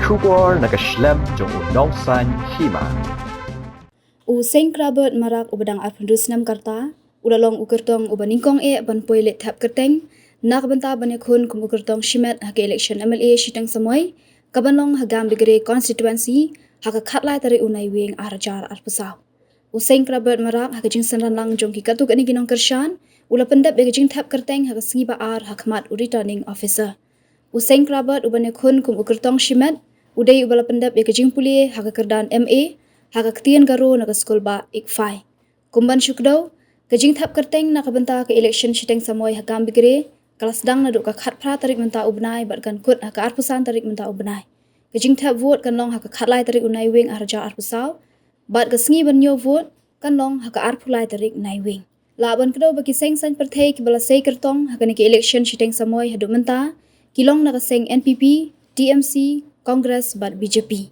Shubor nakaslem jong unongsan Hima. Sengkrabirth Marak ubadang Ïakhun karta, udalong Kyrteng ubaningkong ban poilet Thep Kyrteng, nakabanta ban Ïakhun kum Kyrteng shimet hake Ilekshon MLA Shiteng Samoi, kabanlong Gambegre constituency haka khatlai tari unai wing arajar arpusau. Sengkrabirth Marak haka jing sanranlang jong ki katuk ani ginong kershan, ula pendap bega jing Thep Kyrteng haka sengi baar hakmat returning officer. Sengkrabirth uban Ïakhun kum Kyrteng shimet, udai ubala pendap bega jing pulie haka kerdan MA, haka ketian garo naga skul ba ikfai. Kumban syukdau, kajing Thep Kyrteng nakabenta ke Ilekshon Shiteng Samoi ha Gambegre, kalas dang naduk ka khat pra tarik menta ubnai bat kan kut haka arpusan tarik menta ubnai. Kajing Thep vote kan long haka khatlai tarik unai wing arja arpusau, bat kesengi banyo vote kan long haka arpulai tarik nai wing. Laban kedau bagi seng san perthai ki bala sei Kyrteng haka ni ke Ilekshon Shiteng Samoi haduk menta, kilong naga seng NPP, DMC, Congress bat BJP.